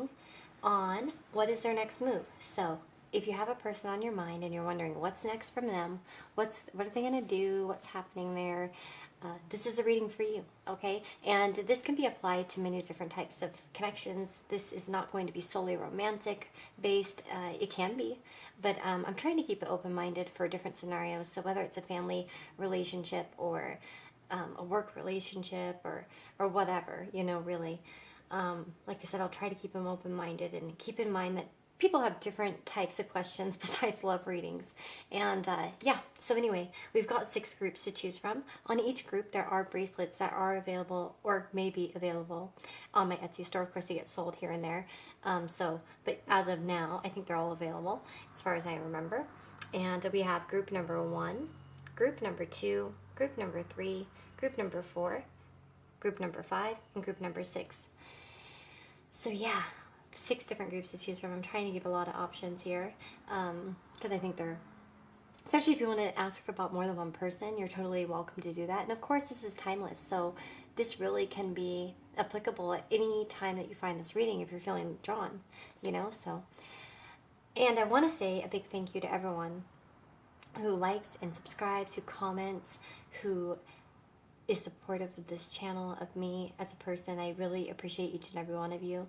reading on what is their next move. So if you have a person on your mind and you're wondering what's next from them, what are they going to do, what's happening there, this is a reading for you, okay? And this can be applied to many different types of connections. This is not going to be solely romantic based. It can be, but I'm trying to keep it open-minded for different scenarios. So whether it's a family relationship or a work relationship or whatever, you know, really. Like I said, I'll try to keep them open-minded and keep in mind that people have different types of questions besides love readings. And yeah, so anyway, we've got 6 groups to choose from. On each group, there are bracelets that are available or may be available on my Etsy store. Of course, they get sold here and there. But as of now, I think they're all available as far as I remember. And we have group number 1, group number 2, group number 3, group number 4, group number 5, and group number 6. So yeah, 6 different groups to choose from. I'm trying to give a lot of options here because I think they're, especially if you want to ask about more than one person, you're totally welcome to do that. And of course, this is timeless, so this really can be applicable at any time that you find this reading if you're feeling drawn, you know. So, and I want to say a big thank you to everyone who likes and subscribes, who comments, who is supportive of this channel, of me as a person. I really appreciate each and every one of you.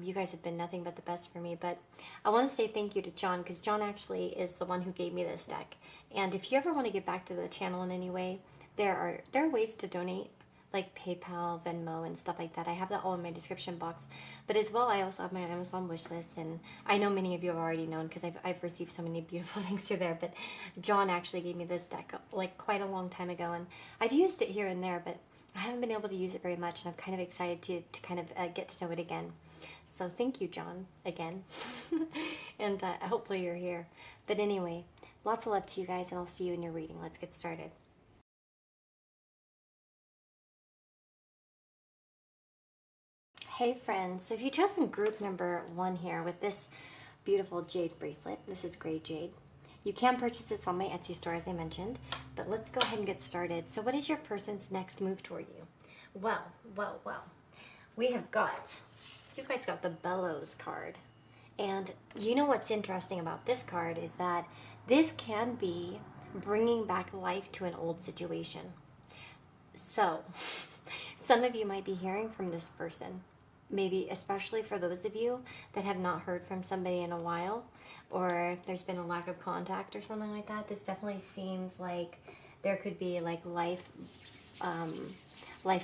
You guys have been nothing but the best for me. But I want to say thank you to John, because John actually is the one who gave me this deck. And if you ever want to get back to the channel in any way, there are ways to donate, like PayPal, Venmo, and stuff like that. I have that all in my description box. But as well, I also have my Amazon wish list, and I know many of you have already known because I've received so many beautiful things through there. But John actually gave me this deck like quite a long time ago, and I've used it here and there, but I haven't been able to use it very much, and I'm kind of excited to kind of get to know it again. So thank you, John, again. And hopefully you're here. But anyway, lots of love to you guys, and I'll see you in your reading. Let's get started. Hey friends, so if you've chosen group number 1 here with this beautiful jade bracelet, this is gray jade. You can purchase this on my Etsy store, as I mentioned, but let's go ahead and get started. So what is your person's next move toward you? Well, we have got, you guys got the Bellows card. And you know what's interesting about this card is that this can be bringing back life to an old situation. So some of you might be hearing from this person. Maybe especially for those of you that have not heard from somebody in a while, or there's been a lack of contact or something like that. This definitely seems like there could be like life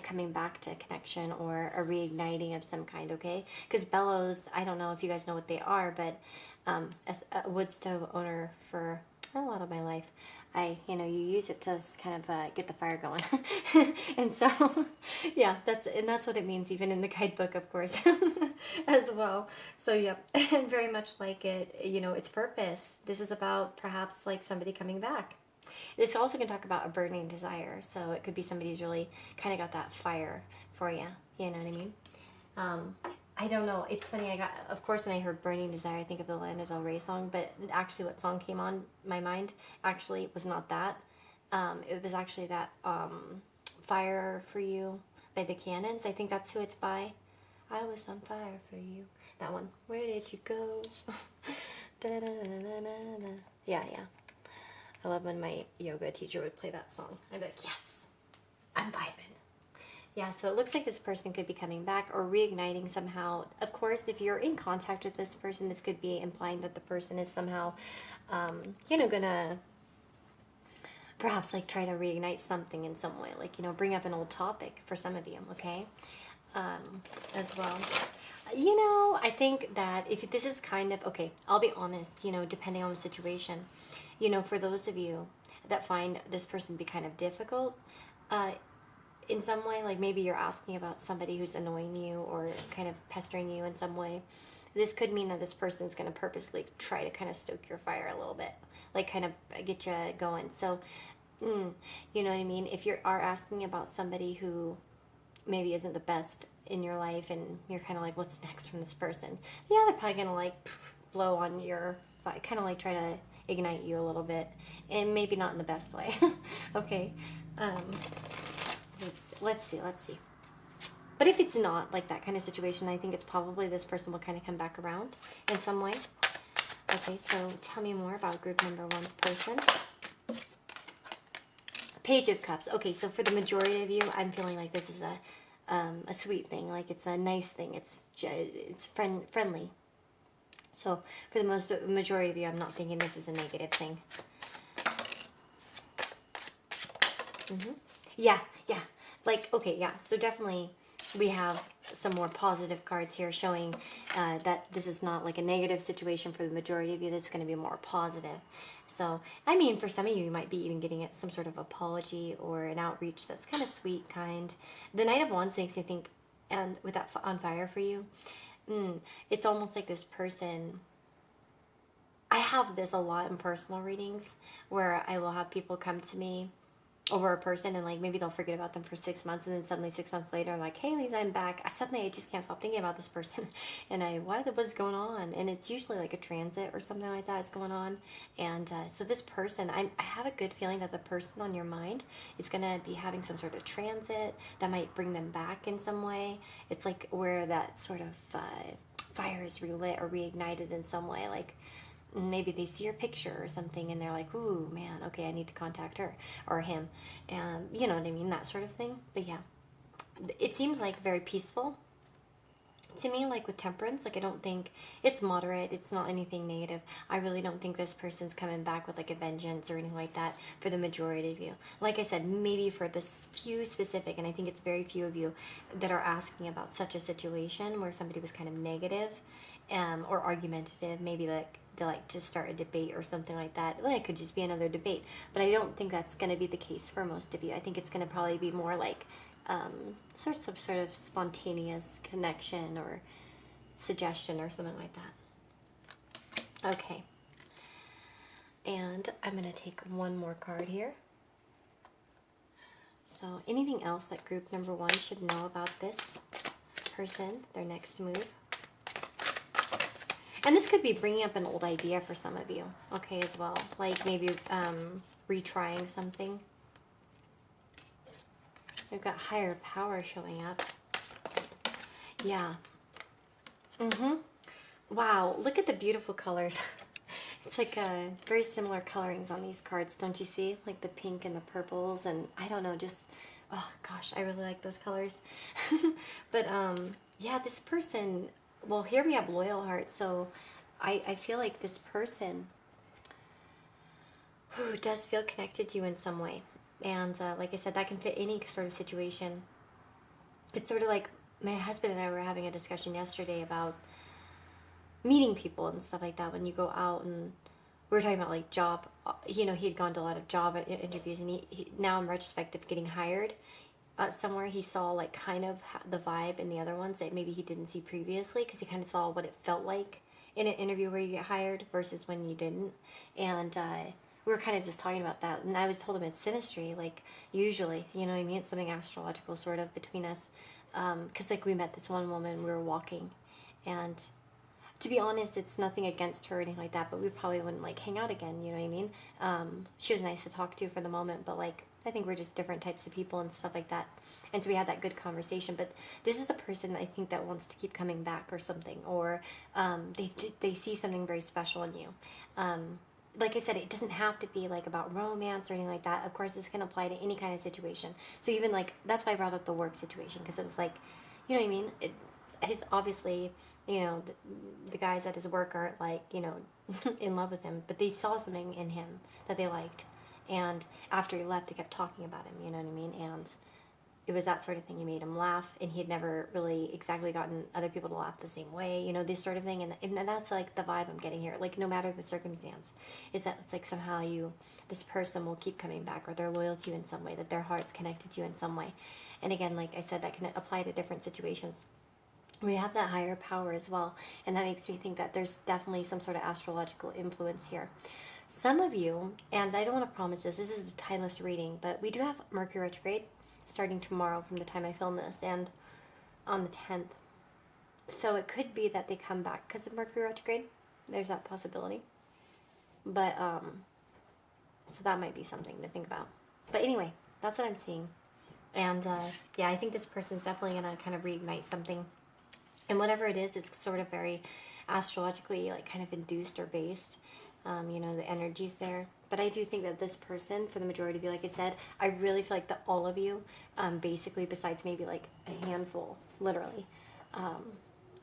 coming back to connection, or a reigniting of some kind, okay? Because bellows, I don't know if you guys know what they are, but as a wood stove owner for a lot of my life, you use it to kind of get the fire going. And so, yeah, that's what it means, even in the guidebook, of course, as well. So, yep, very much like it, its purpose. This is about perhaps like somebody coming back. This also can talk about a burning desire. So it could be somebody who's really kind of got that fire for you. You know what I mean? I don't know. It's funny. Of course, when I heard Burning Desire, I think of the Lana Del Rey song, but actually what song came on my mind actually was not that. It was actually that Fire for You by the Cannons. I think that's who it's by. I was on fire for you. That one. Where did you go? Yeah. I love when my yoga teacher would play that song. I'd be like, yes, I'm vibing. Yeah, so it looks like this person could be coming back or reigniting somehow. Of course, if you're in contact with this person, this could be implying that the person is somehow, gonna perhaps like try to reignite something in some way, like, bring up an old topic for some of you, okay? As well. I think that if this is kind of, okay, I'll be honest, depending on the situation, for those of you that find this person to be kind of difficult, in some way, like maybe you're asking about somebody who's annoying you or kind of pestering you in some way, this could mean that this person's going to purposely try to kind of stoke your fire a little bit, like kind of get you going. So, you know what I mean? If you are asking about somebody who maybe isn't the best in your life and you're kind of like, what's next from this person? Yeah, they're probably going to like blow on your fire, kind of like try to ignite you a little bit, and maybe not in the best way. Okay. Let's see. But if it's not like that kind of situation, I think it's probably this person will kind of come back around in some way. Okay, so tell me more about group number one's person. Page of Cups. Okay, so for the majority of you, I'm feeling like this is a sweet thing, like it's a nice thing. It's friendly. So for the majority of you, I'm not thinking this is a negative thing. Yeah, yeah. Like, okay, yeah. So definitely we have some more positive cards here showing that this is not like a negative situation for the majority of you. This is going to be more positive. So, I mean, for some of you, you might be even getting some sort of apology or an outreach that's kind of sweet, kind. The Knight of Wands makes me think, and with that on fire for you, it's almost like this person... I have this a lot in personal readings where I will have people come to me over a person and like maybe they'll forget about them for 6 months and then suddenly 6 months later I'm like, hey Lisa, I'm back. I just can't stop thinking about this person and what's going on? And it's usually like a transit or something like that is going on. And so this person, I have a good feeling that the person on your mind is going to be having some sort of transit that might bring them back in some way. It's like where that sort of fire is relit or reignited in some way, like maybe they see your picture or something and they're like, ooh, man, okay, I need to contact her or him. And you know what I mean? That sort of thing. But yeah, it seems like very peaceful to me, like with Temperance. Like I don't think it's moderate. It's not anything negative. I really don't think this person's coming back with like a vengeance or anything like that for the majority of you. Like I said, maybe for this few specific, and I think it's very few of you that are asking about such a situation where somebody was kind of negative or argumentative, maybe like they like to start a debate or something like that. Well, it could just be another debate, but I don't think that's going to be the case for most of you. I think it's going to probably be more like sort of spontaneous connection or suggestion or something like that. Okay, and I'm going to take one more card here. So anything else that group number one should know about this person, their next move? And this could be bringing up an old idea for some of you, okay, as well. Like maybe retrying something. We've got higher power showing up. Yeah. Wow, look at the beautiful colors. It's like very similar colorings on these cards, don't you see? Like the pink and the purples and I don't know, just... Oh, gosh, I really like those colors. But, yeah, this person... Well, here we have loyal heart, so I feel like this person who does feel connected to you in some way. And like I said, that can fit any sort of situation. It's sort of like my husband and I were having a discussion yesterday about meeting people and stuff like that when you go out, and we were talking about like job, you know, he had gone to a lot of job interviews, and he now in retrospect of getting hired somewhere, he saw like kind of the vibe in the other ones that maybe he didn't see previously, because he kind of saw what it felt like in an interview where you get hired versus when you didn't. And we were kind of just talking about that, and I was told him it's synastry, like usually, you know what I mean, it's something astrological sort of between us, because like we met this one woman, we were walking, and to be honest, it's nothing against her or anything like that, but we probably wouldn't like hang out again, you know what I mean? She was nice to talk to for the moment, but like I think we're just different types of people and stuff like that. And so we had that good conversation. But this is a person I think that wants to keep coming back or something, or they see something very special in you. Like I said, it doesn't have to be like about romance or anything like that. Of course, this can apply to any kind of situation. So even like, that's why I brought up the work situation, because it was like, you know what I mean? His obviously, you know, the guys at his work aren't like, you know, in love with him, but they saw something in him that they liked. And after he left, they kept talking about him, you know what I mean? And it was that sort of thing. He made him laugh, and he had never really exactly gotten other people to laugh the same way, you know, this sort of thing. And that's like the vibe I'm getting here. Like, no matter the circumstance, is that it's like somehow this person will keep coming back, or they're loyal to you in some way, that their heart's connected to you in some way. And again, like I said, that can apply to different situations. We have that higher power as well, and that makes me think that there's definitely some sort of astrological influence here. Some of you, and I don't want to promise this is a timeless reading, but we do have Mercury retrograde starting tomorrow from the time I film this, and on the 10th. So it could be that they come back because of Mercury retrograde. There's that possibility. But, so that might be something to think about. But anyway, that's what I'm seeing. And yeah, I think this person's definitely going to kind of reignite something. And whatever it is, it's sort of very astrologically like kind of induced or based. You know, the energy's there. But I do think that this person, for the majority of you, like I said, I really feel like that all of you, basically, besides maybe like a handful, literally,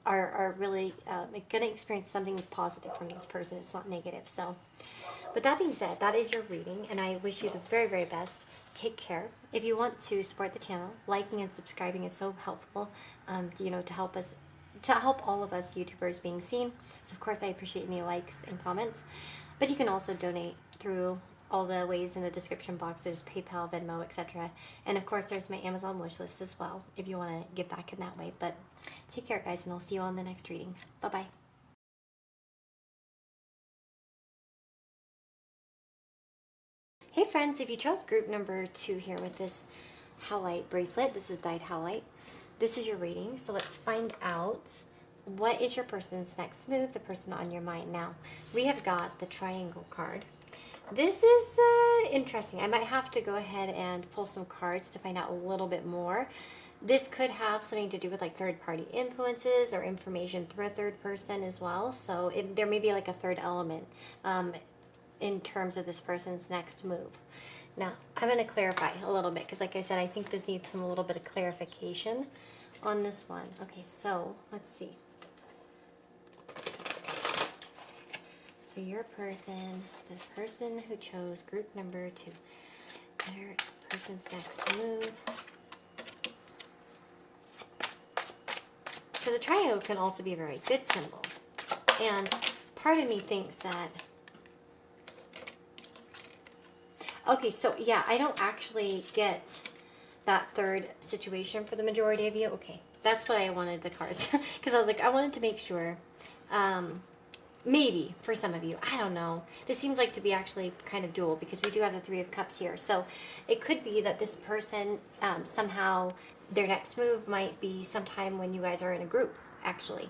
are really going to experience something positive from this person. It's not negative. So, with that being said, that is your reading, and I wish you the very, very best. Take care. If you want to support the channel, liking and subscribing is so helpful, you know, to help us, to help all of us YouTubers being seen. So, of course, I appreciate any likes and comments. But you can also donate through all the ways in the description box. There's PayPal, Venmo, etc. And, of course, there's my Amazon wish list as well, if you want to give back in that way. But take care, guys, and I'll see you on the next reading. Bye-bye. Hey friends, if you chose group number 2 here with this howlite bracelet, this is dyed howlite, this is your reading. So let's find out, what is your person's next move, the person on your mind. Now, we have got the triangle card. This is interesting. I might have to go ahead and pull some cards to find out a little bit more. This could have something to do with like third-party influences or information through a third person as well. So there may be like a third element in terms of this person's next move. Now, I'm going to clarify a little bit because, like I said, I think this needs a little bit of clarification on this one. Okay, so let's see. So your person, the person who chose group number 2, their person's next move. Because a triangle can also be a very good symbol. And part of me thinks that, okay, so yeah, I don't actually get that third situation for the majority of you. Okay, that's why I wanted the cards. Because I was like, I wanted to make sure. Maybe for some of you, I don't know. This seems like to be actually kind of dual because we do have the 3 of Cups here. So it could be that this person, somehow their next move might be sometime when you guys are in a group, actually.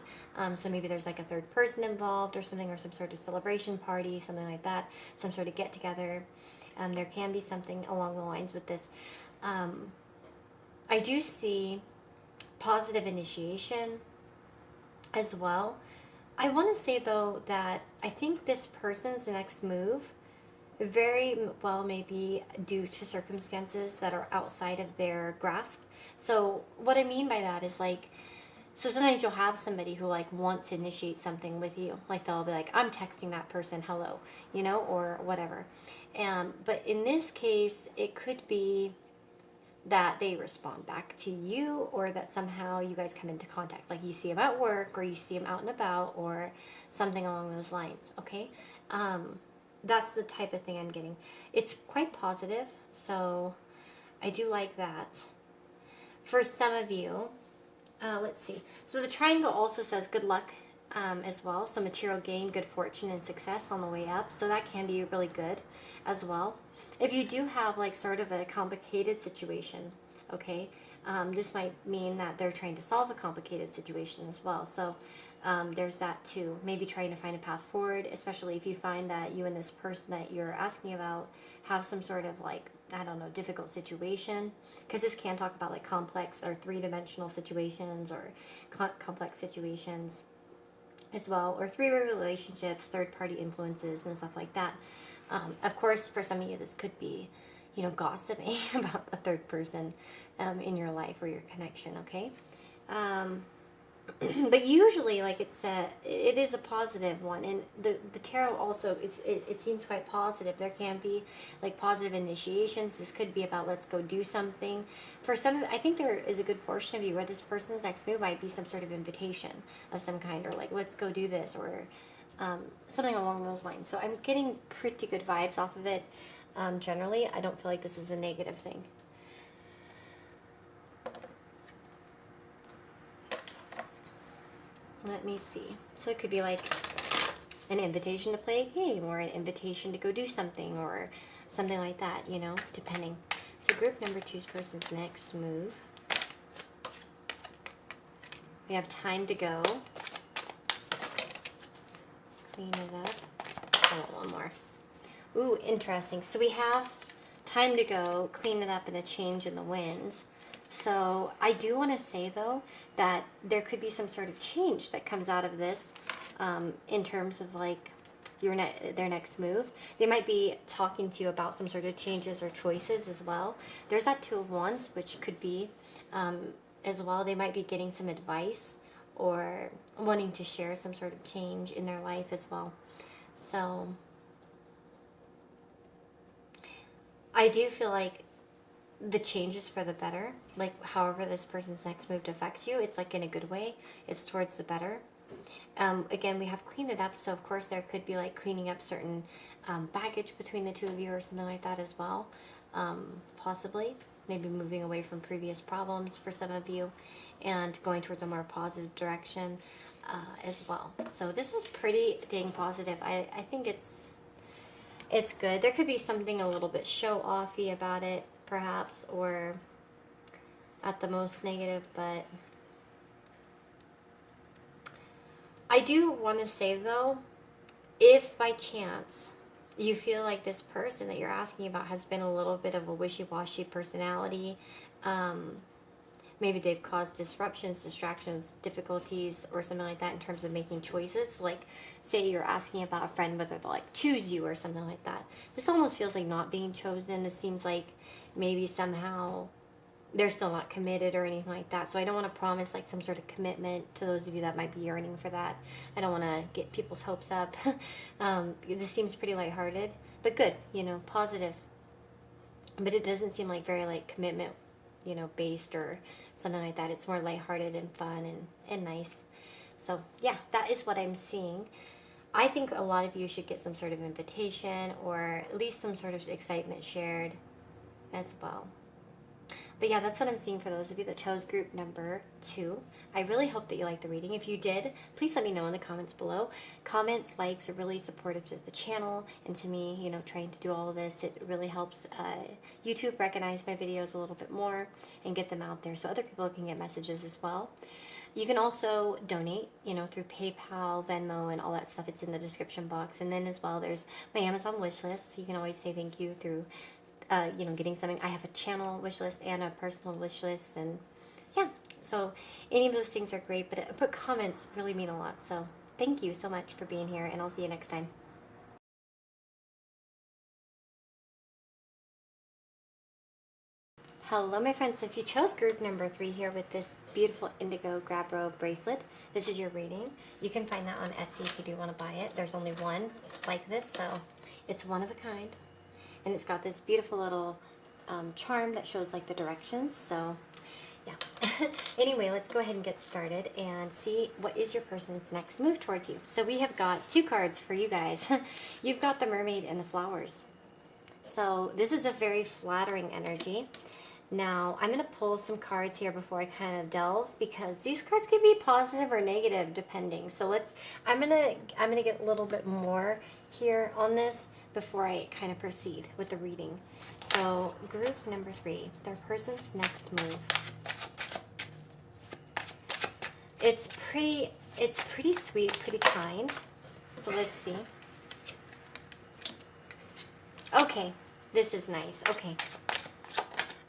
So maybe there's like a third person involved or something, or some sort of celebration party, something like that, some sort of get together. There can be something along the lines with this. I do see positive initiation as well. I want to say, though, that I think this person's next move very well may be due to circumstances that are outside of their grasp. So what I mean by that is, like, so sometimes you'll have somebody who, like, wants to initiate something with you. Like, they'll be like, I'm texting that person hello, you know, or whatever. But in this case, it could be that they respond back to you, or that somehow you guys come into contact. Like, you see them at work, or you see them out and about, or something along those lines, okay? That's the type of thing I'm getting. It's quite positive, so I do like that. For some of you, let's see. So the triangle also says good luck as well. So material gain, good fortune, and success on the way up. So that can be really good as well. If you do have like sort of a complicated situation, okay, this might mean that they're trying to solve a complicated situation as well. So there's that too. Maybe trying to find a path forward, especially if you find that you and this person that you're asking about have some sort of like, I don't know, difficult situation. Because this can talk about like complex or three-dimensional situations, or complex situations as well, or three-way relationships, third-party influences, and stuff like that. Of course, for some of you, this could be, you know, gossiping about a third person in your life or your connection, okay? But usually, like it is a positive one, and the tarot also, it seems quite positive. There can be like positive initiations. This could be about let's go do something. For some, I think there is a good portion of you where this person's next move might be some sort of invitation of some kind, or like let's go do this, or something along those lines. So I'm getting pretty good vibes off of it. Generally, I don't feel like this is a negative thing. Let me see. So it could be like an invitation to play a game, or an invitation to go do something, or something like that, you know, depending. So group number 2's person's next move. We have time to go. Clean it up. Oh, one more. Ooh, interesting. So we have time to go, clean it up, and a change in the winds. So I do want to say, though, that there could be some sort of change that comes out of this, in terms of like their next move. They might be talking to you about some sort of changes or choices as well. There's that Two of Wands, which could be, as well. They might be getting some advice or wanting to share some sort of change in their life as well. So I do feel like the change is for the better. Like, however this person's next move affects you, it's like in a good way. It's towards the better. Again, we have clean it up, so of course there could be like cleaning up certain baggage between the two of you or something like that as well. Possibly, maybe moving away from previous problems for some of you and going towards a more positive direction as well. So this is pretty dang positive. I think it's good. There could be something a little bit show-offy about it, perhaps, or at the most negative, but I do want to say, though, if by chance you feel like this person that you're asking about has been a little bit of a wishy-washy personality, maybe they've caused disruptions, distractions, difficulties, or something like that in terms of making choices. So like, say you're asking about a friend whether they'll like choose you or something like that. This almost feels like not being chosen. This seems like maybe somehow they're still not committed or anything like that. So I don't want to promise like some sort of commitment to those of you that might be yearning for that. I don't want to get people's hopes up. This seems pretty lighthearted, but good, positive. But it doesn't seem like very like commitment, based or something like that. It's more lighthearted and fun and nice. So yeah, that is what I'm seeing. I think a lot of you should get some sort of invitation or at least some sort of excitement shared as well. But yeah, that's what I'm seeing for those of you that chose group number 2. I really hope that you liked the reading. If you did, please let me know in the comments below. Comments, likes are really supportive to the channel and to me, trying to do all of this. It really helps YouTube recognize my videos a little bit more and get them out there so other people can get messages as well. You can also donate, through PayPal, Venmo, and all that stuff. It's in the description box. And then as well, there's my Amazon wish list. So you can always say thank you through getting something. I have a channel wish list and a personal wish list, and yeah, so any of those things are great, but comments really mean a lot. So thank you so much for being here, and I'll see you next time. Hello, my friends. So if you chose group number 3 here with this beautiful indigo grab robe bracelet, this is your reading. You can find that on Etsy if you do want to buy it. There's only one like this, so it's one of a kind. And it's got this beautiful little charm that shows like the directions. So yeah. Anyway, let's go ahead and get started and see what is your person's next move towards you. So we have got 2 cards for you guys. You've got the mermaid and the flowers. So this is a very flattering energy. Now I'm going to pull some cards here before I kind of delve, because these cards can be positive or negative depending. So I'm gonna get a little bit more here on this before I kind of proceed with the reading. So group number 3, their person's next move. It's pretty sweet, pretty kind. So let's see. Okay, this is nice. Okay.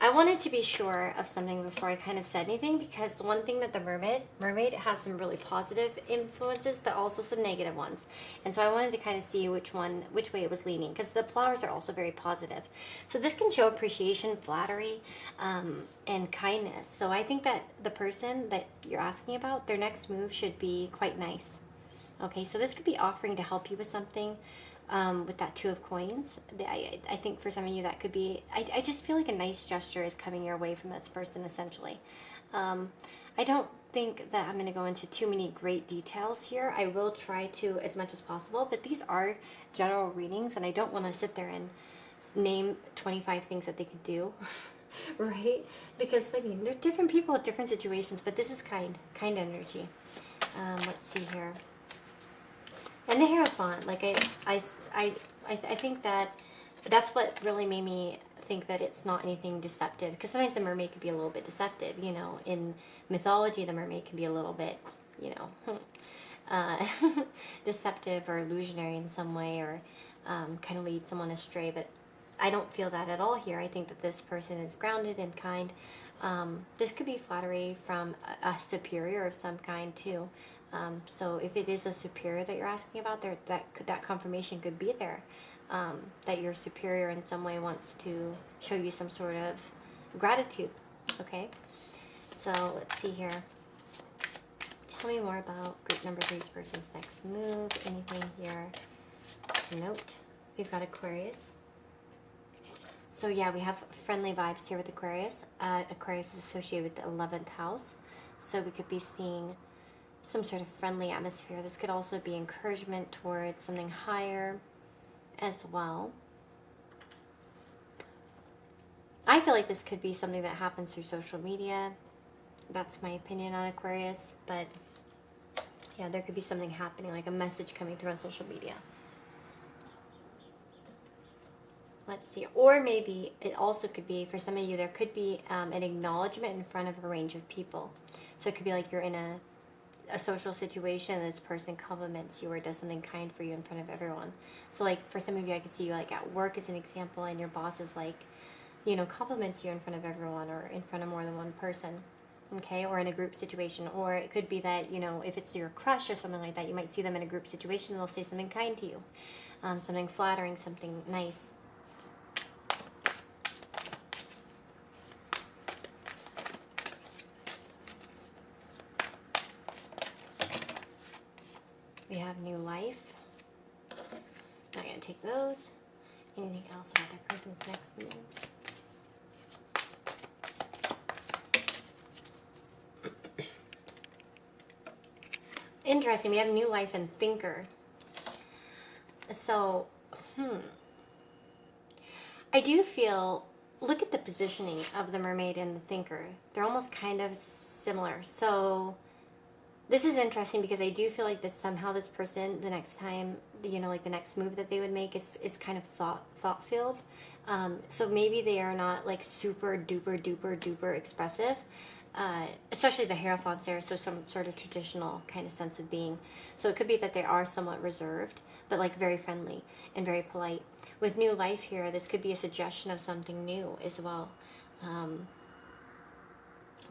I wanted to be sure of something before I kind of said anything, because the one thing that the mermaid has some really positive influences, but also some negative ones. And so I wanted to kind of see which way it was leaning, because the flowers are also very positive. So this can show appreciation, flattery, and kindness. So I think that the person that you're asking about, their next move should be quite nice. Okay, so this could be offering to help you with something. With that 2 of coins, I think for some of you that could be, I just feel like a nice gesture is coming your way from this person, essentially. I don't think that I'm going to go into too many great details here. I will try to as much as possible, but these are general readings, and I don't want to sit there and name 25 things that they could do, right? Because, I mean, they're different people with different situations, but this is kind energy. Let's see here. And the Hierophant, like I think that's what really made me think that it's not anything deceptive. Because sometimes the mermaid could be a little bit deceptive, In mythology, the mermaid can be a little bit, deceptive or illusionary in some way, or kind of lead someone astray. But I don't feel that at all here. I think that this person is grounded and kind. This could be flattery from a superior of some kind too. So if it is a superior that you're asking about, that confirmation could be there. That your superior in some way wants to show you some sort of gratitude. Okay, so let's see here. Tell me more about group number 3's person's next move. Anything here to note? We've got Aquarius. So yeah, we have friendly vibes here with Aquarius. Aquarius is associated with the 11th house. So we could be seeing some sort of friendly atmosphere. This could also be encouragement towards something higher as well. I feel like this could be something that happens through social media. That's my opinion on Aquarius. But yeah, there could be something happening, like a message coming through on social media. Let's see. Or maybe it also could be, for some of you, there could be an acknowledgement in front of a range of people. So it could be like you're in a social situation and this person compliments you or does something kind for you in front of everyone. So like for some of you, I could see you like at work as an example, and your boss is like, you know, compliments you in front of everyone or in front of more than one person. Okay, or in a group situation. Or it could be that, you know, if it's your crush or something like that, you might see them in a group situation and they'll say something kind to you. Something flattering, something nice. We have new life. Not going to take those. Anything else about their person's next moves? Interesting. We have new life and thinker. So, I do feel, look at the positioning of the mermaid and the thinker. They're almost kind of similar. So, this is interesting because I do feel like that somehow this person, the next time, you know, like the next move that they would make is kind of thought filled. So maybe they are not like super duper expressive, especially the Hierophant's there, so some sort of traditional kind of sense of being. So it could be that they are somewhat reserved, but like very friendly and very polite. With new life here, this could be a suggestion of something new as well.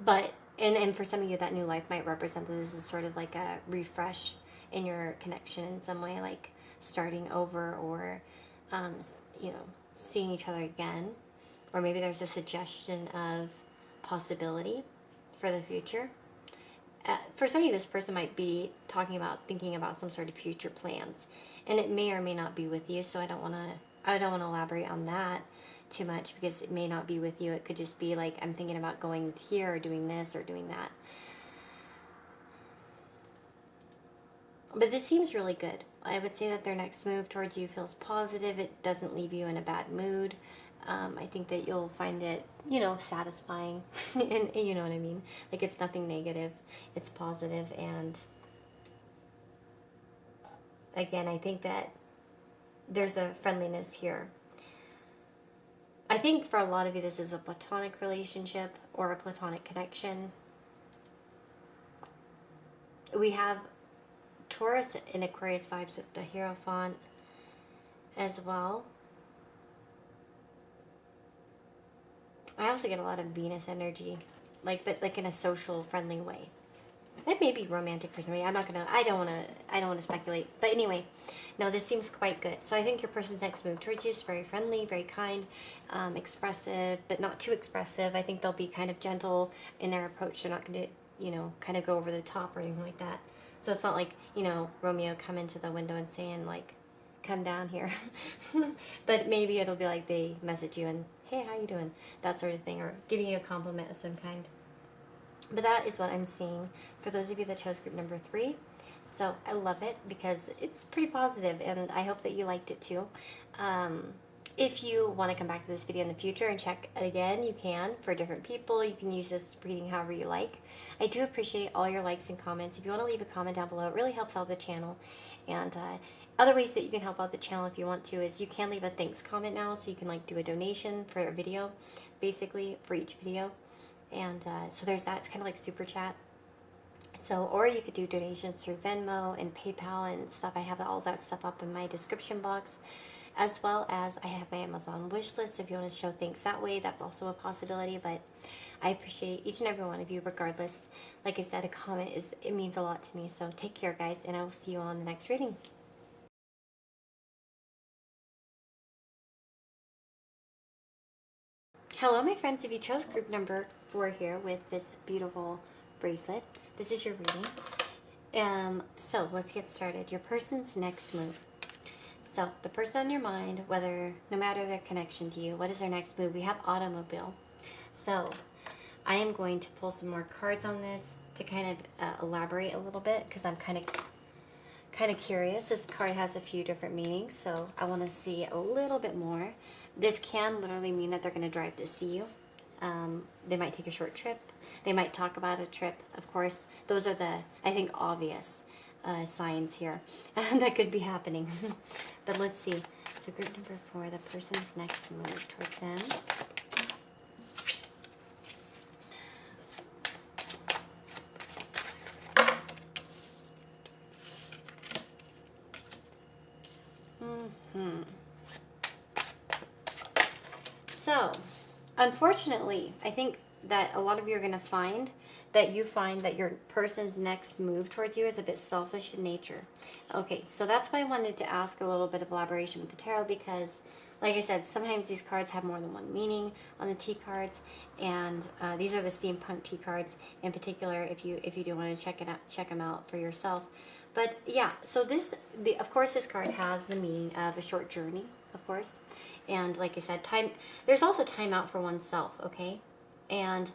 But and for some of you, that new life might represent that this is sort of like a refresh in your connection in some way, like starting over or, you know, seeing each other again. Or maybe there's a suggestion of possibility for the future. For some of you, this person might be thinking about some sort of future plans. And it may or may not be with you, so I don't want to elaborate on that too much because it may not be with you. It could just be like, I'm thinking about going here or doing this or doing that. But this seems really good. I would say that their next move towards you feels positive. It doesn't leave you in a bad mood. I think that you'll find it, you know, satisfying. And you know what I mean? Like it's nothing negative. It's positive. And again, I think that there's a friendliness here. I think for a lot of you, this is a platonic relationship or a platonic connection. We have Taurus and Aquarius vibes with the Hierophant as well. I also get a lot of Venus energy, like in a social, friendly way. That may be romantic for somebody. I don't want to speculate. But anyway, no, this seems quite good. So I think your person's next move towards you is very friendly, very kind, expressive, but not too expressive. I think they'll be kind of gentle in their approach. They're not going to, you know, kind of go over the top or anything like that. So it's not like, you know, Romeo come into the window and saying like, come down here. But maybe it'll be like they message you and, hey, how you doing? That sort of thing, or giving you a compliment of some kind. But that is what I'm seeing for those of you that chose group number 3. So I love it because it's pretty positive, and I hope that you liked it too. If you want to come back to this video in the future and check it again, you can. For different people, you can use this reading however you like. I do appreciate all your likes and comments. If you want to leave a comment down below, it really helps out the channel. And other ways that you can help out the channel if you want to is you can leave a thanks comment now, so you can like do a donation for a video, basically for each video. And so there's that. It's kind of like super chat. So, or you could do donations through Venmo and PayPal and stuff. I have all that stuff up in my description box. as well as I have my Amazon wish list. So if you want to show thanks that way, that's also a possibility. But I appreciate each and every one of you regardless. Like I said, a comment it means a lot to me. So take care, guys, and I will see you on the next reading. Hello, my friends. If you chose group number 4 here with this beautiful bracelet, this is your reading. So let's get started. Your person's next move. So the person on your mind, no matter their connection to you, what is their next move? We have automobile. So I am going to pull some more cards on this to kind of elaborate a little bit, because I'm kind of curious. This card has a few different meanings, so I want to see a little bit more. This can literally mean that they're going to drive to see you. They might take a short trip. They might talk about a trip. Of course, those are the, I think, obvious signs here that could be happening. But let's see. So group number 4, the person's next move towards them. So, unfortunately, I think that a lot of you are going to find that your person's next move towards you is a bit selfish in nature. Okay, so that's why I wanted to ask a little bit of elaboration with the tarot, because, like I said, sometimes these cards have more than one meaning on the T cards, and these are the steampunk T cards in particular. If you do want to check them out for yourself. But yeah, so of course, this card has the meaning of a short journey, of course, and like I said, time. There's also time out for oneself. Okay, and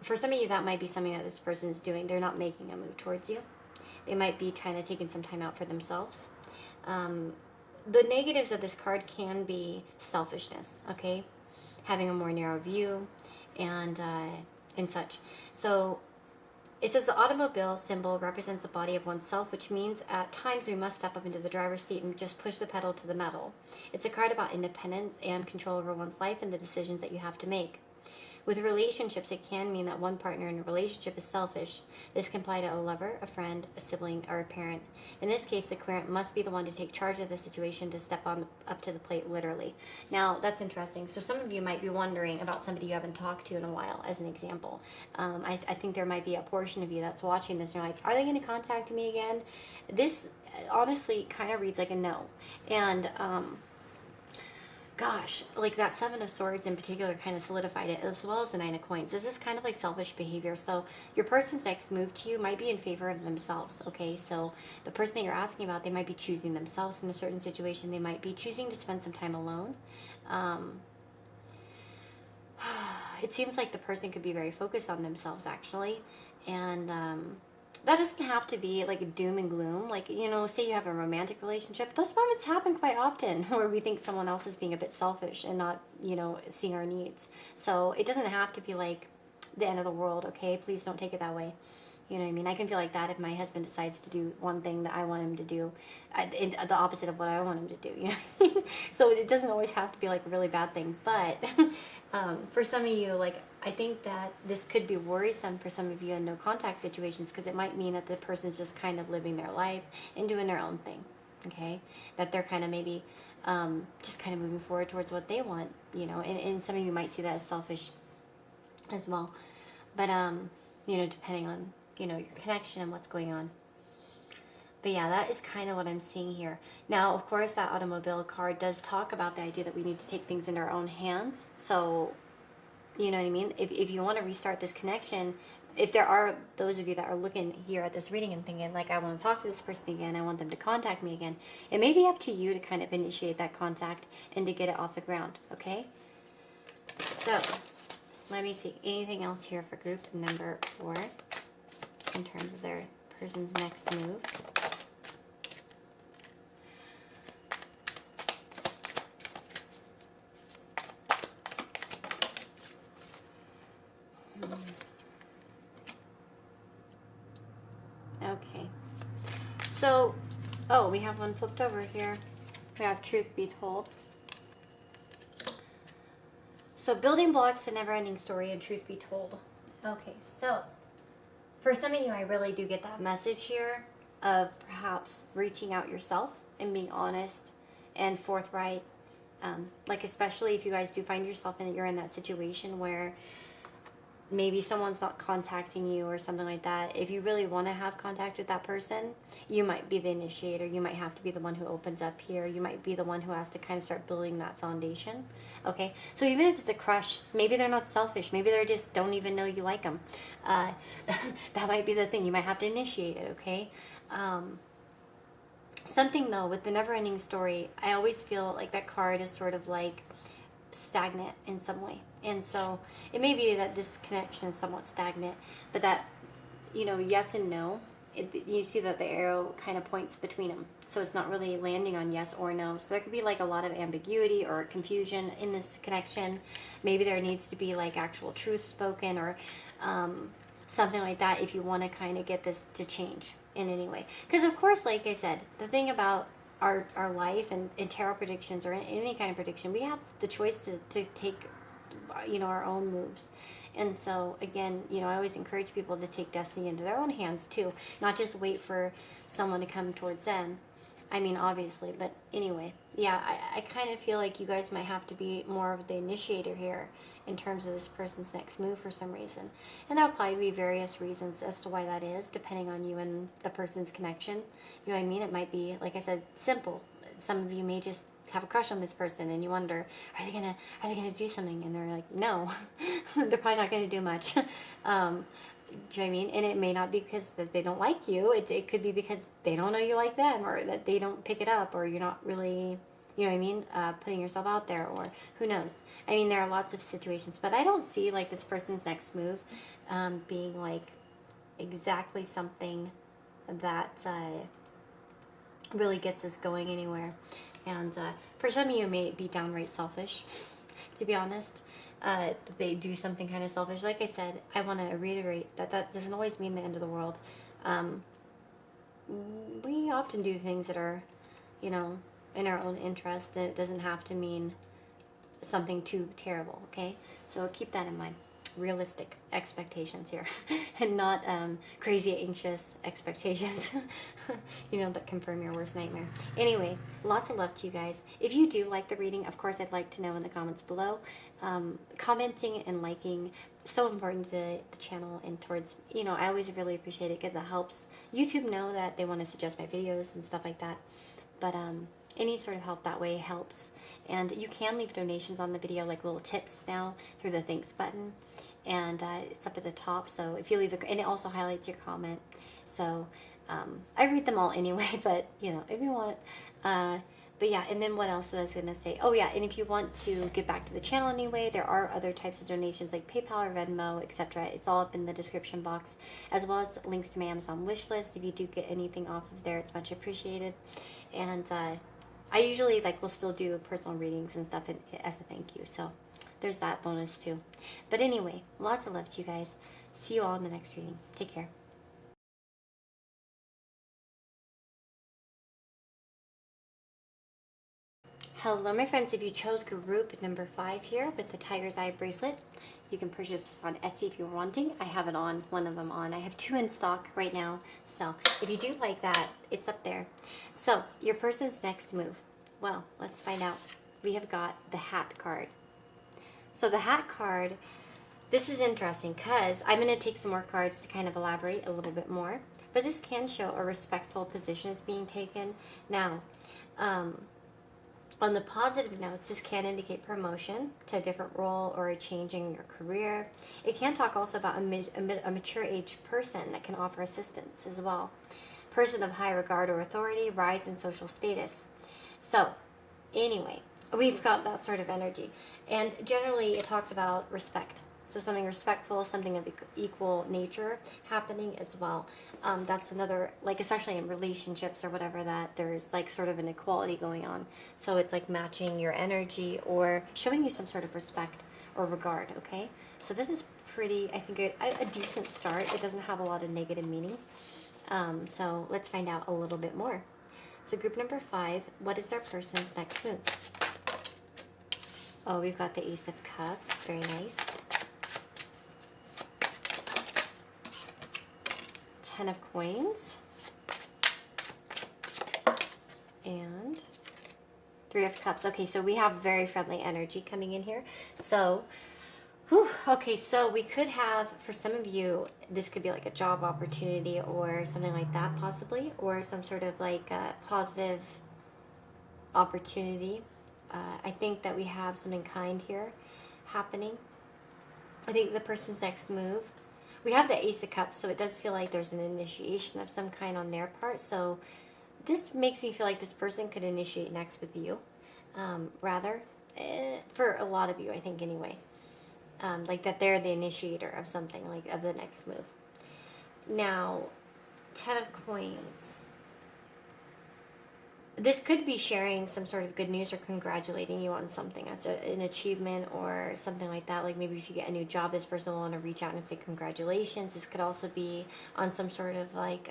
for some of you, that might be something that this person is doing. They're not making a move towards you. They might be kind of taking some time out for themselves. The negatives of this card can be selfishness, okay? Having a more narrow view and such. So it says the automobile symbol represents the body of oneself, which means at times we must step up into the driver's seat and just push the pedal to the metal. It's a card about independence and control over one's life and the decisions that you have to make. With relationships, it can mean that one partner in a relationship is selfish. This can apply to a lover, a friend, a sibling, or a parent. In this case, the parent must be the one to take charge of the situation, to step up to the plate, literally. Now, that's interesting. So some of you might be wondering about somebody you haven't talked to in a while, as an example. I think there might be a portion of you that's watching this and you're like, are they going to contact me again? This honestly kind of reads like a no. And gosh, like that 7 of Swords in particular kind of solidified it, as well as the 9 of Coins. This is kind of like selfish behavior. So your person's next move to you might be in favor of themselves, okay? So the person that you're asking about, they might be choosing themselves in a certain situation. They might be choosing to spend some time alone. It seems like the person could be very focused on themselves, actually. And that doesn't have to be like doom and gloom. Like, say you have a romantic relationship. Those moments happen quite often where we think someone else is being a bit selfish and not, seeing our needs. So it doesn't have to be like the end of the world, okay? Please don't take it that way. You know what I mean? I can feel like that if my husband decides to do one thing that I want him to do, the opposite of what I want him to do. You know? So it doesn't always have to be like a really bad thing. But for some of you, like, I think that this could be worrisome for some of you in no contact situations, because it might mean that the person's just kind of living their life and doing their own thing. Okay, that they're kind of maybe just kind of moving forward towards what they want. And some of you might see that as selfish as well. But depending on your connection and what's going on. But yeah, that is kind of what I'm seeing here. Now, of course, that automobile card does talk about the idea that we need to take things into our own hands. So, you know what I mean? If you want to restart this connection, if there are those of you that are looking here at this reading and thinking, like, I want to talk to this person again, I want them to contact me again, it may be up to you to kind of initiate that contact and to get it off the ground, okay? So, let me see. Anything else here for group number 4 in terms of their person's next move? Okay. So, we have one flipped over here. We have Truth Be Told. So, building blocks, a never-ending story, and truth be told. Okay, so for some of you, I really do get that message here of perhaps reaching out yourself and being honest and forthright Like, especially if you guys do find yourself you're in that situation where maybe someone's not contacting you or something like that. If you really want to have contact with that person, you might be the initiator. You might have to be the one who opens up here. You might be the one who has to kind of start building that foundation. Okay, so even if it's a crush, maybe they're not selfish. Maybe they just don't even know you like them. That might be the thing. You might have to initiate it. Okay. Something though with the never-ending story, I always feel like that card is sort of like stagnant in some way. And so it may be that this connection is somewhat stagnant, but that, yes and no, you see that the arrow kind of points between them. So it's not really landing on yes or no. So there could be like a lot of ambiguity or confusion in this connection. Maybe there needs to be like actual truth spoken or something like that if you want to kind of get this to change in any way. Because of course, like I said, the thing about our life and in tarot predictions or in any kind of prediction, we have the choice to take our own moves. And so again, I always encourage people to take destiny into their own hands too, not just wait for someone to come towards them. I mean, obviously, but anyway, yeah, I kind of feel like you guys might have to be more of the initiator here in terms of this person's next move for some reason. And there'll probably be various reasons as to why that is, depending on you and the person's connection. You know what I mean? It might be, like I said, simple. Some of you may just have a crush on this person and you wonder, are they gonna do something? And they're like, no. They're probably not gonna do much. Do you know what I mean? And it may not be because that they don't like you. It could be because they don't know you like them, or that they don't pick it up, or you're not really, you know what I mean, putting yourself out there, or who knows. I mean, there are lots of situations, but I don't see like this person's next move being like exactly something that really gets us going anywhere. And for some of you, it may be downright selfish, to be honest. They do something kind of selfish. Like I said, I want to reiterate that doesn't always mean the end of the world. We often do things that are, in our own interest, and it doesn't have to mean something too terrible, okay? So keep that in mind. Realistic expectations here and not crazy anxious expectations that confirm your worst nightmare. Anyway, lots of love to you guys. If you do like the reading, of course, I'd like to know in the comments below. Commenting and liking, so important to the channel, and towards, I always really appreciate it because it helps YouTube know that they want to suggest my videos and stuff like that. But any sort of help that way helps. And you can leave donations on the video, like little tips now through the thanks button. And it's up at the top, so if you leave and it also highlights your comment. So I read them all anyway, but if you want. But yeah, and then what else was I going to say? Oh yeah, and if you want to give back to the channel anyway, there are other types of donations like PayPal or Venmo, etc. It's all up in the description box, as well as links to my Amazon wish list. If you do get anything off of there, it's much appreciated. And I usually will still do personal readings and stuff as a thank you. So there's that bonus too. But anyway, lots of love to you guys. See you all in the next reading. Take care. Hello my friends, if you chose group number 5 here with the tiger's eye bracelet, you can purchase this on Etsy if you're wanting. I have it on, one of them on. I have 2 in stock right now. So if you do like that, it's up there. So your person's next move. Well, let's find out. We have got the hat card. So the hat card, this is interesting because I'm going to take some more cards to kind of elaborate a little bit more. But this can show a respectful position is being taken. Now, on the positive notes, this can indicate promotion to a different role or a change in your career. It can talk also about a mature age person that can offer assistance as well. Person of high regard or authority, rise in social status. So, anyway, we've got that sort of energy. And generally, it talks about respect. So something respectful, something of equal nature happening as well. That's another, especially in relationships or whatever, that there's sort of an equality going on. So it's matching your energy or showing you some sort of respect or regard, okay? So this is pretty, I think, a decent start. It doesn't have a lot of negative meaning. So let's find out a little bit more. So group number 5, what is our person's next move? Oh, we've got the Ace of Cups. Very nice. 10 of Coins. And Three of Cups. Okay, so we have very friendly energy coming in here. So, whew, okay, so we could have, for some of you, this could be like a job opportunity or something like that possibly, or some sort of like a positive opportunity. I think that we have something kind here happening. I think the person's next move. We have the Ace of Cups, so it does feel like there's an initiation of some kind on their part. So this makes me feel like this person could initiate next with you, rather, for a lot of you, I think, anyway. Like that they're the initiator of something, like of the next move. Now, Ten of Coins. This could be sharing some sort of good news or congratulating you on something. That's an achievement or something like that. Like maybe if you get a new job, this person will want to reach out and say congratulations. This could also be on some sort of like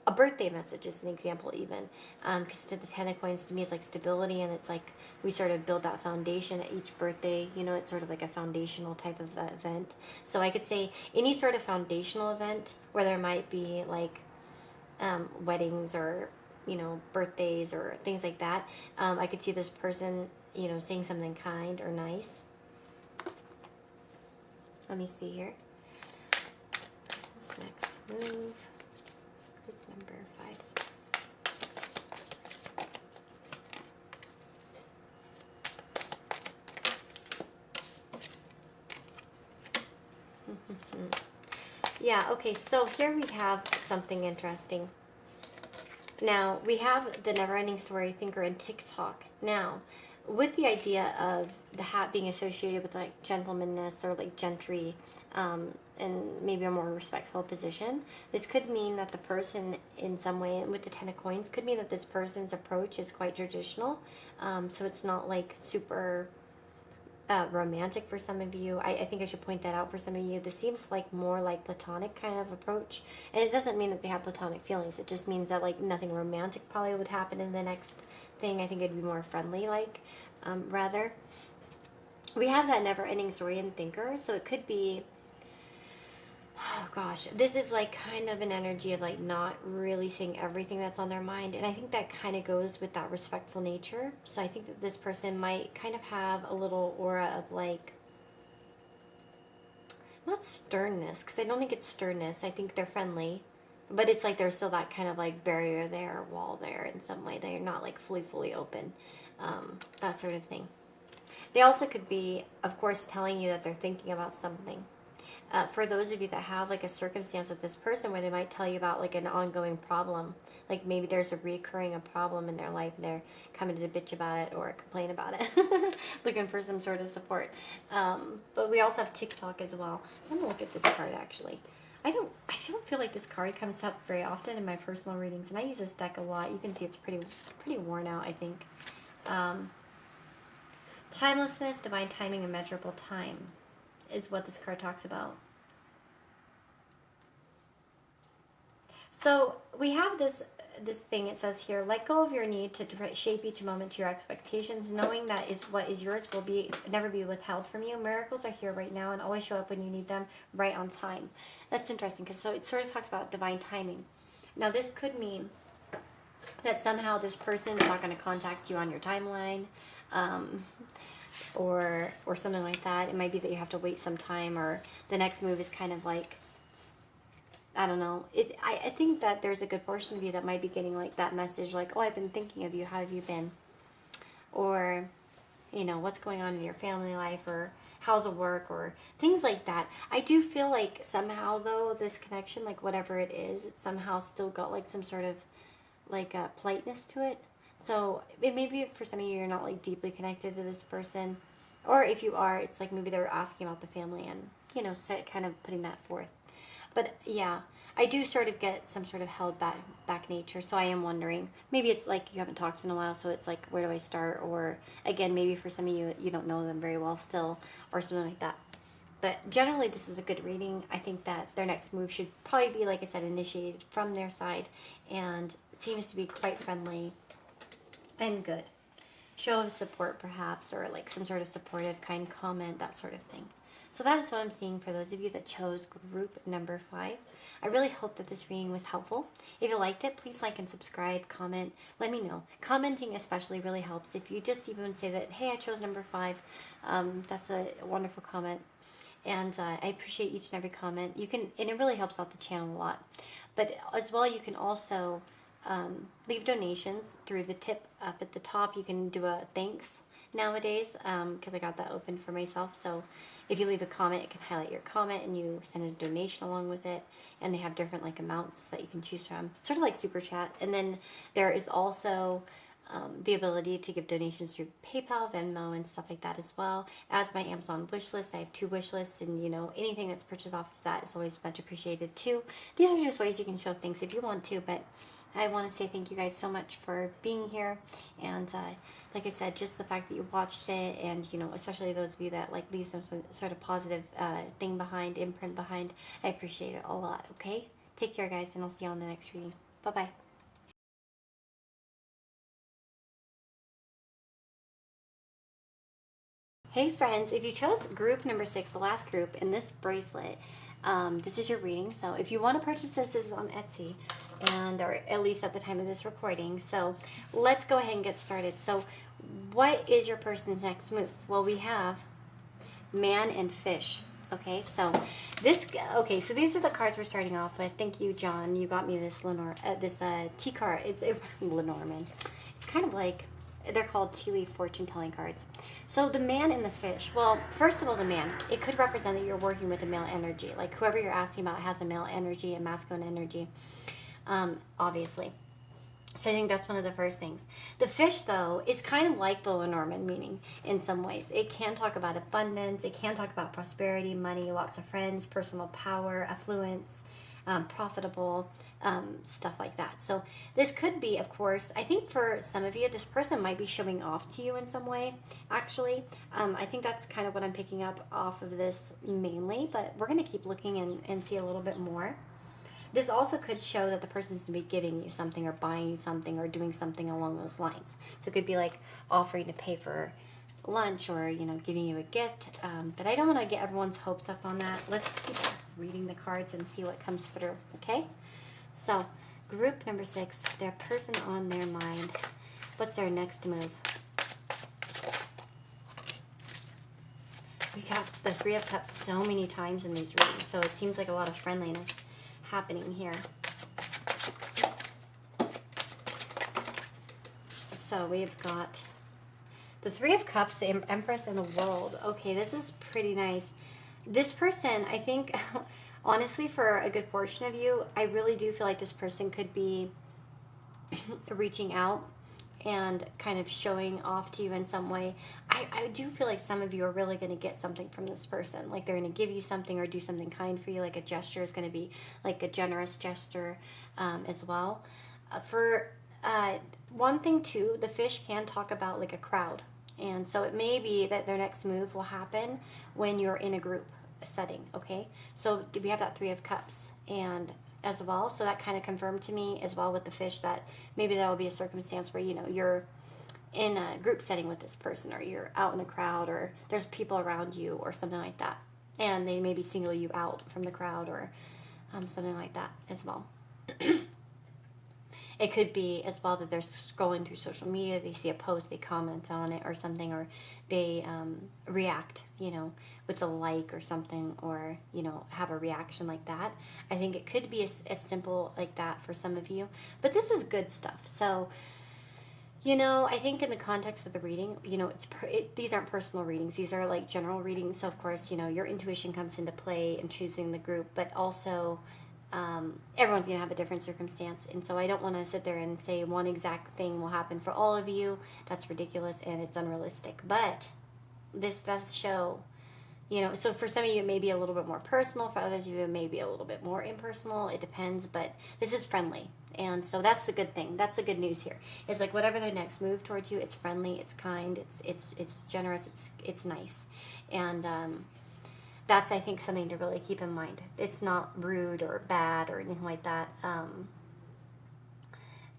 a birthday message is an example even. Because to the Ten of Coins to me is like stability, and it's like we sort of build that foundation at each birthday. You know, it's sort of like a foundational type of event. So I could say any sort of foundational event where there might be like weddings or birthdays or things like that. I could see this person, saying something kind or nice. Let me see here. Person's next move. Group number 5. Yeah, okay, so here we have something interesting. Now, we have the Never-Ending Story Thinker and TikTok. Now, with the idea of the hat being associated with like gentlemanness or like gentry, and maybe a more respectful position, this could mean that the person in some way, with the Ten of Coins, could mean that this person's approach is quite traditional. So it's not like super romantic for some of you. I think I should point that out for some of you. This seems like more like platonic kind of approach, and it doesn't mean that they have platonic feelings. It just means that like nothing romantic probably would happen in the next thing. I think it'd be more friendly, like rather. We have that Never-Ending Story and Thinker, so it could be, oh gosh, this is like kind of an energy of like not really saying everything that's on their mind, and I think that kind of goes with that respectful nature. So I think that this person might kind of have a little aura of like, not sternness, because I don't think it's sternness. I think they're friendly, but it's like there's still that kind of like barrier there, wall there in some way. They're not like fully open, that sort of thing. They also could be, of course, telling you that they're thinking about something. For those of you that have like a circumstance with this person where they might tell you about like an ongoing problem, like maybe there's a recurring problem in their life and they're coming to bitch about it or complain about it, looking for some sort of support. But we also have TikTok as well. I'm gonna look at this card actually. I don't feel like this card comes up very often in my personal readings, and I use this deck a lot. You can see it's pretty worn out, I think. Timelessness, divine timing, and measurable time is what this card talks about. So we have this thing. It says here, let go of your need to shape each moment to your expectations, knowing that is what is yours will never be withheld from you. Miracles are here right now and always show up when you need them, right on time. That's interesting, because so it sort of talks about divine timing. Now this could mean that somehow this person is not going to contact you on your timeline, or something like that. It might be that you have to wait some time, or the next move is kind of like, I don't know. I think that there's a good portion of you that might be getting like that message, like, oh, I've been thinking of you. How have you been? Or, what's going on in your family life, or how's the work, or things like that. I do feel like somehow, though, this connection, like whatever it is, it somehow still got like some sort of like a politeness to it. So it maybe for some of you, you're not like deeply connected to this person, or if you are, it's like maybe they're asking about the family and kind of putting that forth. But yeah, I do sort of get some sort of held back nature. So I am wondering, maybe it's like you haven't talked in a while, so it's like, where do I start? Or again, maybe for some of you, you don't know them very well still, or something like that. But generally, this is a good reading. I think that their next move should probably be, like I said, initiated from their side, and it seems to be quite friendly and good. Show of support, perhaps, or like some sort of supportive, kind comment, that sort of thing. So that's what I'm seeing for those of you that chose group number 5. I really hope that this reading was helpful. If you liked it, please like and subscribe, comment, let me know. Commenting especially really helps. If you just even say that, hey, I chose number 5, that's a wonderful comment. And I appreciate each and every comment. You can, and it really helps out the channel a lot. But as well, you can also leave donations through the tip up at the top. You can do a thanks nowadays because I got that open for myself. So if you leave a comment, it can highlight your comment and you send a donation along with it. And they have different like amounts that you can choose from, sort of like Super Chat. And then there is also the ability to give donations through PayPal, Venmo, and stuff like that as well. As my Amazon wish list, I have 2 wish lists, and you know, anything that's purchased off of that is always much appreciated too. These are just ways you can show things if you want to, but I want to say thank you guys so much for being here. And like I said, just the fact that you watched it, and you know, especially those of you that like leave some sort of positive thing behind, imprint behind, I appreciate it a lot. Okay, take care, guys, and I'll see you on the next reading. Bye bye. Hey friends, if you chose group number 6, the last group in this bracelet, this is your reading. So if you want to purchase this is on Etsy, and or at least at the time of this recording. So let's go ahead and get started. So what is your person's next move? Well, we have man and fish. Okay, so so these are the cards we're starting off with. Thank you, John. You got me this tea card. It's Lenormand. It's kind of like, they're called tea leaf fortune telling cards. So the man and the fish. Well, first of all, the man. It could represent that you're working with a male energy. Like whoever you're asking about has a male energy, a masculine energy, obviously. So I think that's one of the first things. The fish, though, is kind of like the Lenormand meaning in some ways. It can talk about abundance. It can talk about prosperity, money, lots of friends, personal power, affluence, profitable, stuff like that. So this could be, of course, I think for some of you, this person might be showing off to you in some way, actually. I think that's kind of what I'm picking up off of this mainly, but we're going to keep looking and see a little bit more. This also could show that the person's going to be giving you something or buying you something or doing something along those lines. So it could be like offering to pay for lunch or, you know, giving you a gift. But I don't want to get everyone's hopes up on that. Let's keep reading the cards and see what comes through, okay? So, group number 6, their person on their mind. What's their next move? We got the 3 of Cups so many times in these readings, so it seems like a lot of friendliness happening here. So we've got the 3 of Cups, the Empress, and the World. Okay, this is pretty nice. This person, I think, honestly, for a good portion of you, I really do feel like this person could be reaching out and kind of showing off to you in some way. I do feel like some of you are really going to get something from this person. Like they're going to give you something or do something kind for you. Like a gesture is going to be like a generous gesture as well. For one thing too, the fish can talk about like a crowd. And so it may be that their next move will happen when you're in a group setting, okay? So we have that 3 of Cups and as well, so that kind of confirmed to me as well with the fish that maybe that will be a circumstance where, you know, you're in a group setting with this person, or you're out in a crowd, or there's people around you or something like that, and they maybe single you out from the crowd or something like that as well. It could be as well that they're scrolling through social media, they see a post, they comment on it or something, or they react, you know, with a like or something, or, you know, have a reaction like that. I think it could be as simple like that for some of you. But this is good stuff. So, you know, I think in the context of the reading, you know, these aren't personal readings. These are like general readings. So, of course, you know, your intuition comes into play in choosing the group, but also everyone's going to have a different circumstance. And so I don't want to sit there and say one exact thing will happen for all of you. That's ridiculous and it's unrealistic. But this does show, you know, so for some of you it may be a little bit more personal. For others of you it may be a little bit more impersonal. It depends, but this is friendly. And so that's the good thing. That's the good news here. It's like whatever their next move towards you, it's friendly, it's kind, it's generous, it's nice. And that's, I think, something to really keep in mind. It's not rude or bad or anything like that.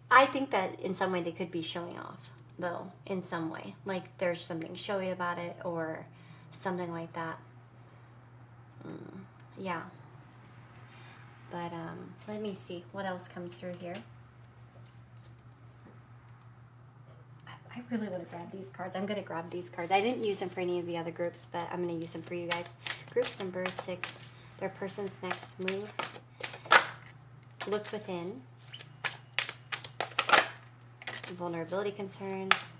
I think that in some way they could be showing off, though, in some way. Like there's something showy about it or something like that. Yeah. But let me see what else comes through here. I really want to grab these cards. I'm going to grab these cards. I didn't use them for any of the other groups, but I'm going to use them for you guys. Group number 6, their person's next move. Look within. Vulnerability concerns.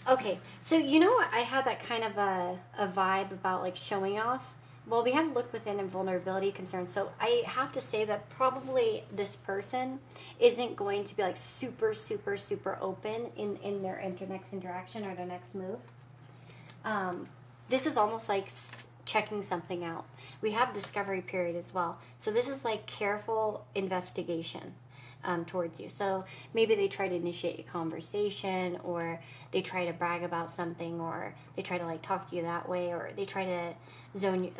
Okay, so you know what? I had that kind of a vibe about like showing off. Well, we have look within and vulnerability concerns. So I have to say that probably this person isn't going to be like super, super, super open in their next interaction or their next move. This is almost like checking something out. We have discovery period as well. So this is like careful investigation towards you. So maybe they try to initiate a conversation, or they try to brag about something, or they try to like talk to you that way, or they try to zone you.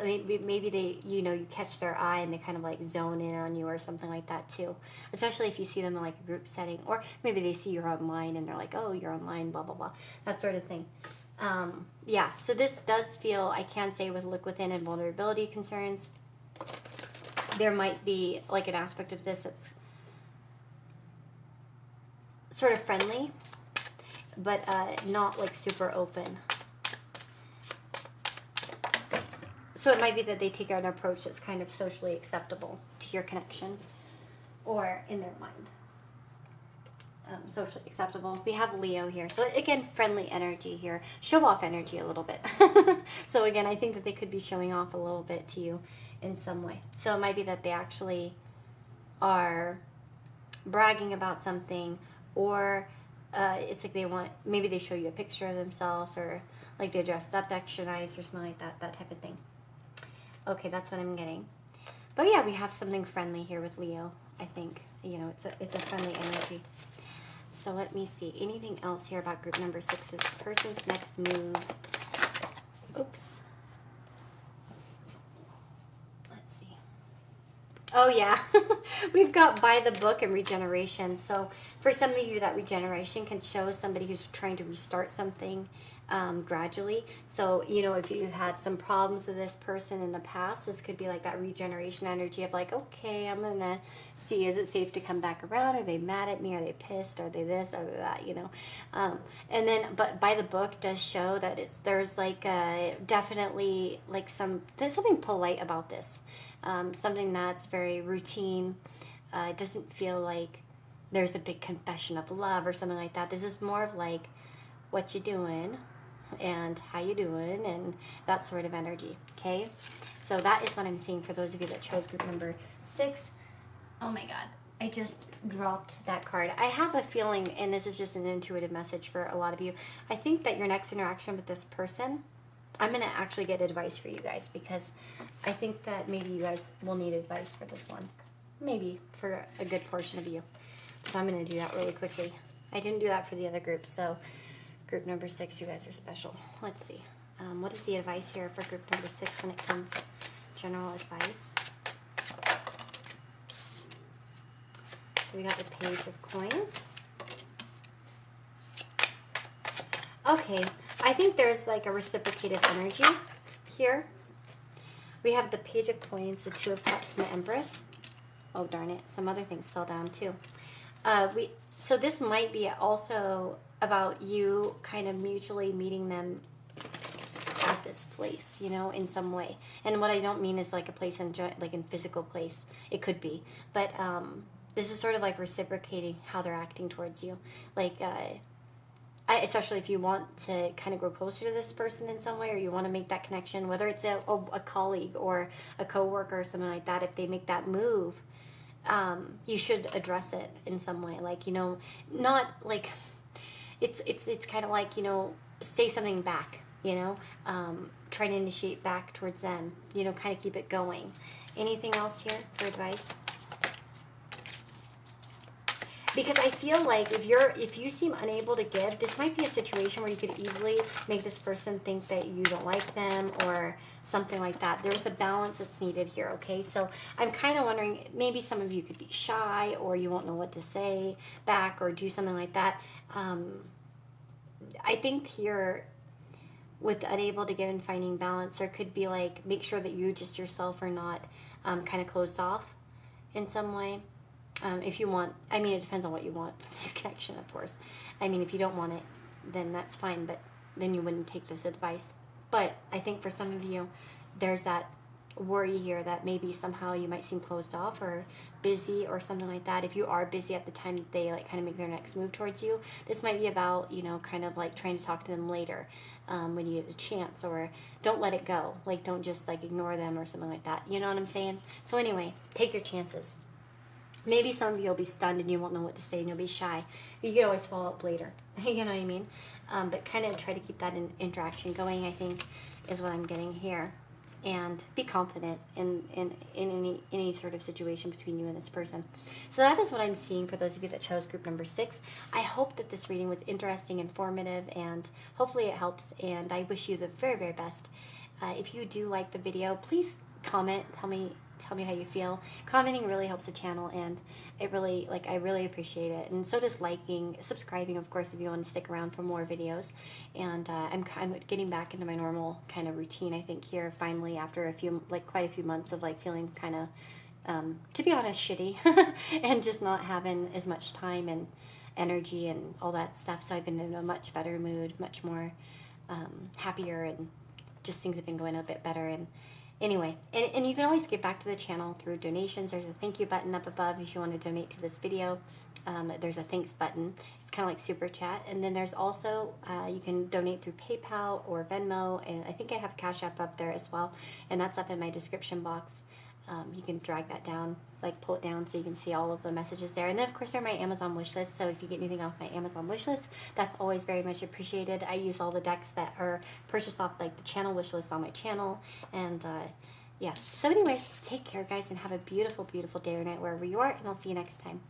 Maybe they, you catch their eye and they kind of like zone in on you or something like that too. Especially if you see them in like a group setting, or maybe they see you're online and they're like, oh, you're online, blah, blah, blah. That sort of thing. Yeah, so this does feel, I can say with look within and vulnerability concerns, there might be like an aspect of this that's sort of friendly, but not like super open. So it might be that they take an approach that's kind of socially acceptable to your connection, or in their mind. Socially acceptable. We have Leo here. So again, friendly energy here. Show off energy a little bit. So again, I think that they could be showing off a little bit to you in some way. So it might be that they actually are bragging about something, or it's like maybe they show you a picture of themselves, or like they're dressed up extra nice or something like that type of thing. Okay, that's what I'm getting. But yeah, we have something friendly here with Leo. I think, it's a friendly energy. So let me see. Anything else here about group number 6's person's next move? Oops. Let's see. Oh, yeah. We've got by the book and regeneration. So for some of you, that regeneration can show somebody who's trying to restart something gradually. So, if you had some problems with this person in the past, this could be like that regeneration energy of like, okay, I'm going to see, is it safe to come back around? Are they mad at me? Are they pissed? Are they this? Are they that? And then, but by the book does show that there's like definitely like there's something polite about this. Something that's very routine. It doesn't feel like there's a big confession of love or something like that. This is more of like, what you doing and how you doing, and that sort of energy. Okay, so that is what I'm seeing for those of you that chose group number 6. Oh my god, I just dropped that card. I have a feeling, and this is just an intuitive message for a lot of you, I think that your next interaction with this person, I'm going to actually get advice for you guys, because I think that maybe you guys will need advice for this one. Maybe for a good portion of you. So I'm going to do that really quickly. I didn't do that for the other groups, so group number 6, you guys are special. Let's see. What is the advice here for group number 6 when it comes general advice? So we got the Page of Coins. Okay, I think there's like a reciprocated energy here. We have the Page of Coins, the Two of Cups, and the Empress. Oh, darn it. Some other things fell down too. So this might be also about you kind of mutually meeting them at this place, in some way. And what I don't mean is like a place like in physical place. It could be. But this is sort of like reciprocating how they're acting towards you. Like, especially if you want to kind of grow closer to this person in some way, or you want to make that connection, whether it's a colleague or a coworker or something like that, if they make that move, you should address it in some way. Like, not like... It's kind of like, say something back, try to initiate back towards them, kind of keep it going. Anything else here for advice? Because I feel like if you seem unable to give, this might be a situation where you could easily make this person think that you don't like them or something like that. There's a balance that's needed here, okay? So I'm kind of wondering, maybe some of you could be shy, or you won't know what to say back or do something like that. I think here with unable to get and finding balance, there could be like, make sure that you just yourself are not kind of closed off in some way. If you want, I mean, it depends on what you want from this connection, of course. I mean, if you don't want it, then that's fine, but then you wouldn't take this advice. But I think for some of you, there's that worry here that maybe somehow you might seem closed off or busy or something like that. If you are busy at the time that they like kind of make their next move towards you, this might be about, you know, kind of like trying to talk to them later when you get a chance, or don't let it go. Like, don't just like ignore them or something like that. You know what I'm saying? So anyway, take your chances. Maybe some of you will be stunned and you won't know what to say and you'll be shy. You can always follow up later. You know what I mean? But kind of try to keep that interaction going, I think, is what I'm getting here. And be confident in any sort of situation between you and this person. So that is what I'm seeing for those of you that chose group number 6. I hope that this reading was interesting, informative, and hopefully it helps. And I wish you the very, very best. If you do like the video, please comment. Tell me how you feel. Commenting really helps the channel, and it really, like, I really appreciate it. And so does liking, subscribing, of course, if you want to stick around for more videos. And I'm getting back into my normal kind of routine, I think, here finally, after quite a few months of like feeling kind of to be honest, shitty and just not having as much time and energy and all that stuff. So I've been in a much better mood, much more happier, and just things have been going a bit better. And anyway, and you can always get back to the channel through donations. There's a thank you button up above if you want to donate to this video. There's a thanks button. It's kind of like super chat. And then there's also, you can donate through PayPal or Venmo. And I think I have Cashapp up there as well. And that's up in my description box. You can drag that down, like pull it down so you can see all of the messages there. And then, of course, there are my Amazon wish list. So if you get anything off my Amazon wish list, that's always very much appreciated. I use all the decks that are purchased off like the channel wish list on my channel. And yeah. So anyway, take care, guys, and have a beautiful, beautiful day or night wherever you are. And I'll see you next time.